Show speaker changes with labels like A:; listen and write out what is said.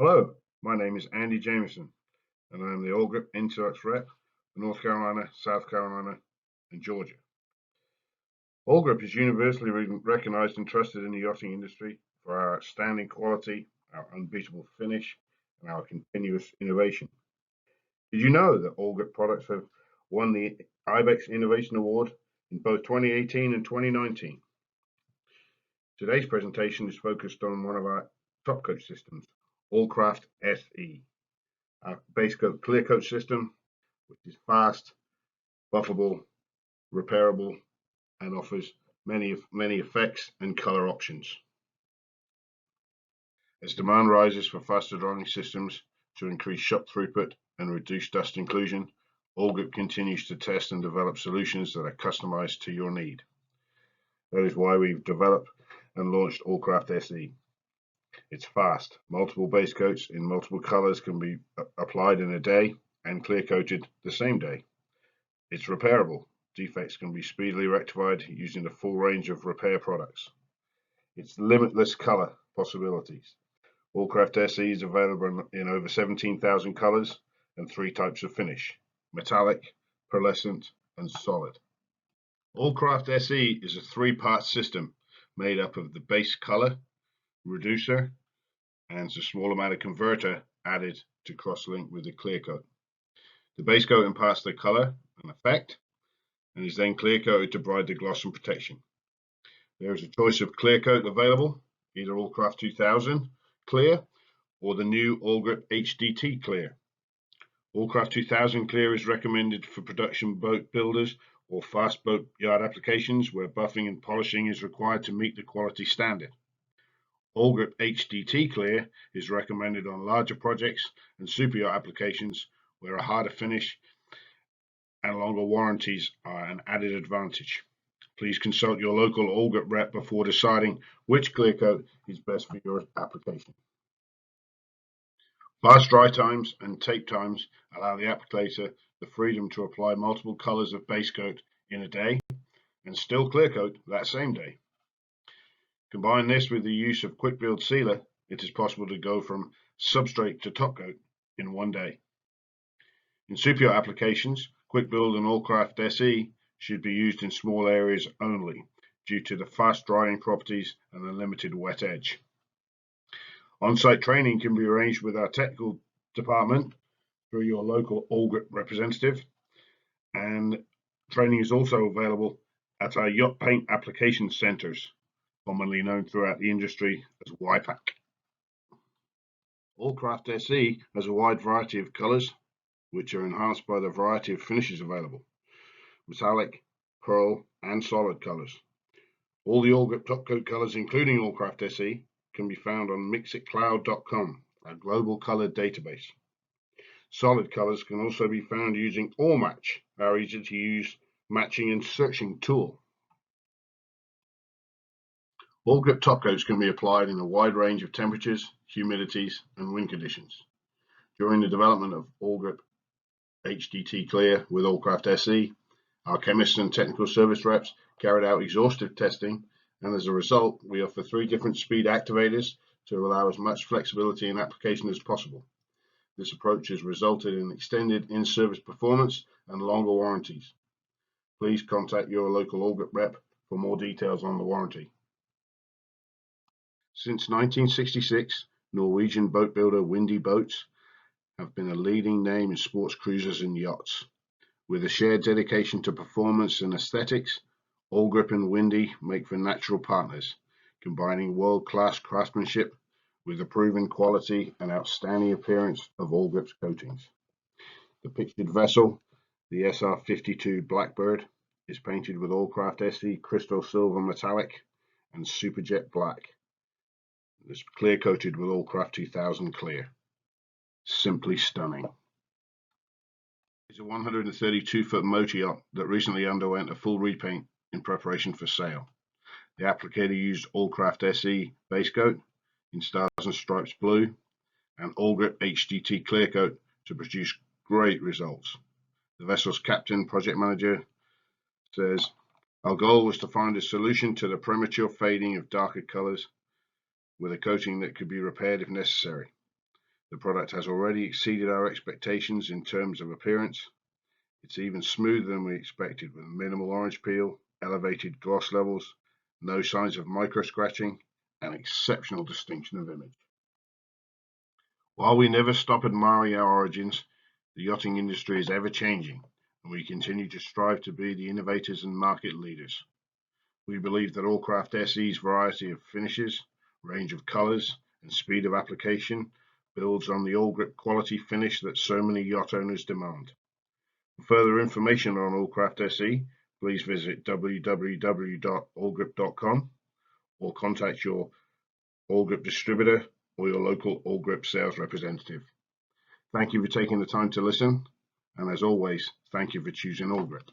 A: Hello, my name is Andy Jameson, and I am the Awlgrip Introducts Rep for North Carolina, South Carolina, and Georgia. Awlgrip is universally recognized and trusted in the yachting industry for our outstanding quality, our unbeatable finish, and our continuous innovation. Did you know that Awlgrip products have won the IBEX Innovation Award in both 2018 and 2019? Today's presentation is focused on one of our top coat systems, Awlcraft SE. Our base coat clear coat system, which is fast, buffable, repairable, and offers many effects and color options. As demand rises for faster drying systems to increase shop throughput and reduce dust inclusion, Awlgrip continues to test and develop solutions that are customized to your need. That is why we've developed and launched Awlcraft SE. It's fast. Multiple base coats in multiple colors can be applied in a day and clear coated the same day. It's repairable. Defects can be speedily rectified using the full range of repair products. It's limitless color possibilities. Awlcraft SE is available in over 17,000 colors and 3 types of finish: metallic, pearlescent, and solid. Awlcraft SE is a 3-part system made up of the base color, reducer, and a small amount of converter added to cross-link with the clear coat. The base coat imparts the color and effect, and is then clear coated to provide the gloss and protection. There is a choice of clear coat available, either Awlcraft 2000 clear or the new Awlgrip HDT clear. Awlcraft 2000 clear is recommended for production boat builders or fast boat yard applications where buffing and polishing is required to meet the quality standard. Awlgrip HDT clear is recommended on larger projects and super yacht applications where a harder finish and longer warranties are an added advantage. Please consult your local Awlgrip rep before deciding which clear coat is best for your application. Fast dry times and tape times allow the applicator the freedom to apply multiple colors of base coat in a day and still clear coat that same day. Combine this with the use of quick build sealer, it is possible to go from substrate to top coat in one day. In super yacht applications, quick build and Awlcraft SE should be used in small areas only due to the fast drying properties and the limited wet edge. On-site training can be arranged with our technical department through your local Awlgrip representative, and training is also available at our yacht paint application centers, commonly known throughout the industry as YPAC. Awlcraft SE has a wide variety of colors, which are enhanced by the variety of finishes available: metallic, pearl, and solid colors. All the Awlgrip top coat colors, including Awlcraft SE, can be found on mixitcloud.com, a global color database. Solid colors can also be found using AllMatch, our easy-to-use matching and searching tool. Awlgrip top coats can be applied in a wide range of temperatures, humidities, and wind conditions. During the development of Awlgrip HDT Clear with Awlcraft SE, our chemists and technical service reps carried out exhaustive testing, and as a result, we offer 3 different speed activators to allow as much flexibility in application as possible. This approach has resulted in extended in-service performance and longer warranties. Please contact your local Awlgrip rep for more details on the warranty. Since 1966, Norwegian boat builder Windy Boats have been a leading name in sports cruisers and yachts. With a shared dedication to performance and aesthetics, Awlgrip and Windy make for natural partners, combining world-class craftsmanship with the proven quality and outstanding appearance of Awlgrip's coatings. The pictured vessel, the SR52 Blackbird, is painted with Awlcraft SE Crystal Silver Metallic and Superjet Black. It's clear coated with Awlcraft 2000 Clear. Simply stunning. It's a 132-foot motor yacht that recently underwent a full repaint in preparation for sale. The applicator used Awlcraft SE base coat in Stars and Stripes Blue and Awlgrip HDT Clear Coat to produce great results. The vessel's captain project manager says, "Our goal was to find a solution to the premature fading of darker colors with a coating that could be repaired if necessary. The product has already exceeded our expectations in terms of appearance. It's even smoother than we expected, with minimal orange peel, elevated gloss levels, no signs of micro scratching, and exceptional distinction of image. While we never stop admiring our origins, the yachting industry is ever changing, and we continue to strive to be the innovators and market leaders. We believe that Awlcraft SE's variety of finishes, range of colors, and speed of application builds on the Awlgrip quality finish that so many yacht owners demand. For further information on Awlcraft SE, please visit www.awlgrip.com or contact your Awlgrip distributor or your local Awlgrip sales representative. Thank you for taking the time to listen, and as always, thank you for choosing Awlgrip.